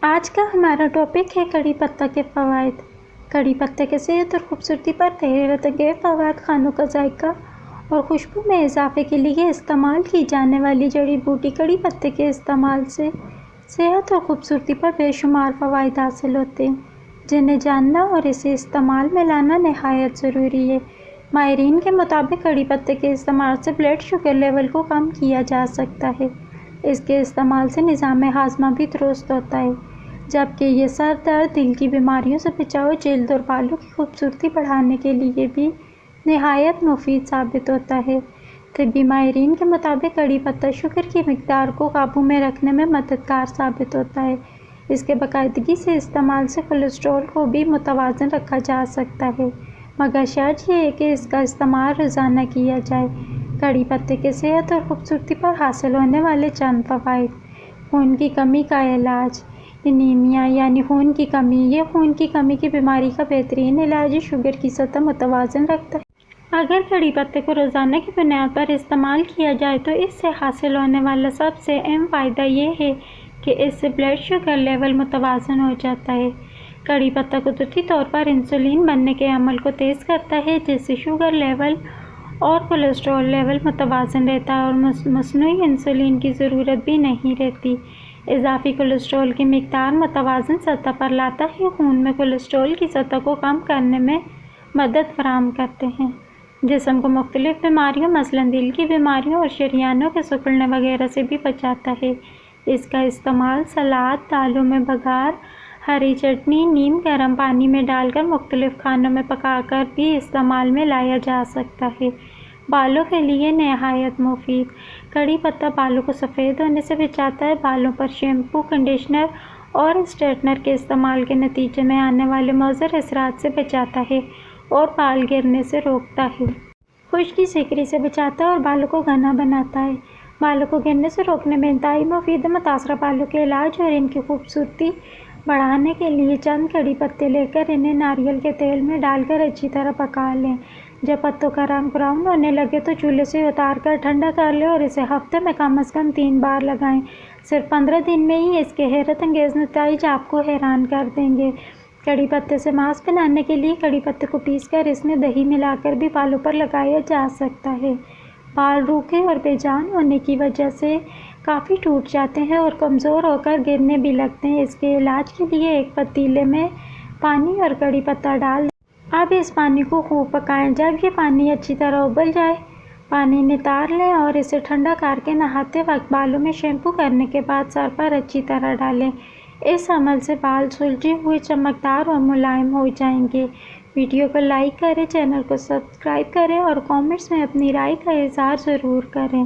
آج کا ہمارا ٹاپک ہے کڑی پتہ کے فوائد۔ کڑی پتے کے صحت اور خوبصورتی پر حیرت انگیز فوائد۔ کھانوں کا ذائقہ اور خوشبو میں اضافے کے لیے استعمال کی جانے والی جڑی بوٹی کڑی پتے کے استعمال سے صحت اور خوبصورتی پر بے شمار فوائد حاصل ہوتے ہیں، جنہیں جاننا اور اسے استعمال میں لانا نہایت ضروری ہے۔ ماہرین کے مطابق کڑی پتے کے استعمال سے بلڈ شوگر لیول کو کم کیا جا سکتا ہے۔ اس کے استعمال سے نظام ہاضمہ بھی درست ہوتا ہے، جبکہ یہ سر درد، دل کی بیماریوں سے بچاؤ، جلد اور بالوں کی خوبصورتی بڑھانے کے لیے بھی نہایت مفید ثابت ہوتا ہے۔ طبی ماہرین کے مطابق کڑی پتہ شوگر کی مقدار کو قابو میں رکھنے میں مددگار ثابت ہوتا ہے۔ اس کے باقاعدگی سے استعمال سے کولیسٹرول کو بھی متوازن رکھا جا سکتا ہے، مگر شرط یہ ہے کہ اس کا استعمال روزانہ کیا جائے۔ کڑی پتے کے صحت اور خوبصورتی پر حاصل ہونے والے چند فوائد۔ خون کی کمی کا علاج۔ انیمیا یعنی خون کی کمی، یہ خون کی کمی کی بیماری کا بہترین علاج ہے۔ شوگر کی سطح متوازن رکھتا ہے۔ اگر کڑی پتے کو روزانہ کی بنیاد پر استعمال کیا جائے تو اس سے حاصل ہونے والا سب سے اہم فائدہ یہ ہے کہ اس سے بلڈ شوگر لیول متوازن ہو جاتا ہے۔ کڑی پتہ قدرتی طور پر انسولین بننے کے عمل کو تیز کرتا ہے، جس سے شوگر لیول اور کولیسٹرول لیول متوازن رہتا ہے اور مصنوعی انسولین کی ضرورت بھی نہیں رہتی۔ اضافی کولیسٹرول کی مقدار متوازن سطح پر لاتا ہے، خون میں کولیسٹرول کی سطح کو کم کرنے میں مدد فراہم کرتے ہیں۔ جسم کو مختلف بیماریوں مثلاً دل کی بیماریوں اور شریانوں کے سکڑنے وغیرہ سے بھی بچاتا ہے۔ اس کا استعمال سلاد، دالوں میں بگھار، ہری چٹنی، نیم گرم پانی میں ڈال کر مختلف کھانوں میں پکا کر بھی استعمال میں لایا جا سکتا ہے۔ بالوں کے لیے نہایت مفید۔ کڑی پتہ بالوں کو سفید ہونے سے بچاتا ہے، بالوں پر شیمپو، کنڈیشنر اور اسٹریٹنر کے استعمال کے نتیجے میں آنے والے مضر اثرات سے بچاتا ہے اور بال گرنے سے روکتا ہے۔ خشکی سیکری سے بچاتا ہے اور بالوں کو گھنا بناتا ہے۔ بالوں کو گرنے سے روکنے میں انتہائی مفید ہے۔ متاثرہ بالوں کے علاج اور ان کی خوبصورتی بڑھانے کے لیے چند کڑی پتے لے کر انہیں ناریل کے تیل میں ڈال کر اچھی طرح پکا لیں۔ جب پتوں کا رنگ براؤن ہونے لگے تو چولہے سے اتار کر ٹھنڈا کر لیں اور اسے ہفتے میں کم از کم 3 بار لگائیں۔ صرف 15 دن میں ہی اس کے حیرت انگیز نتائج آپ کو حیران کر دیں گے۔ کڑی پتے سے ماسک بنانے کے لیے کڑی پتے کو پیس کر اس میں دہی ملا کر بھی بالوں پر لگایا جا سکتا ہے۔ بال روکھے اور بے جان ہونے کی وجہ سے کافی ٹوٹ جاتے ہیں اور کمزور ہو کر گرنے بھی لگتے ہیں۔ اس کے علاج کے لیے ایک پتیلے میں پانی اور کڑی پتہ ڈال دیں۔ اب اس پانی کو خوب پکائیں۔ جب یہ پانی اچھی طرح ابل جائے، پانی نتار لیں اور اسے ٹھنڈا کر کے نہاتے وقت بالوں میں شیمپو کرنے کے بعد سر پر اچھی طرح ڈالیں۔ اس عمل سے بال سلجھے ہوئے، چمکدار اور ملائم ہو جائیں گے۔ ویڈیو کو لائک کریں، چینل کو سبسکرائب کریں اور کامنٹس میں اپنی رائے کا اظہار ضرور کریں۔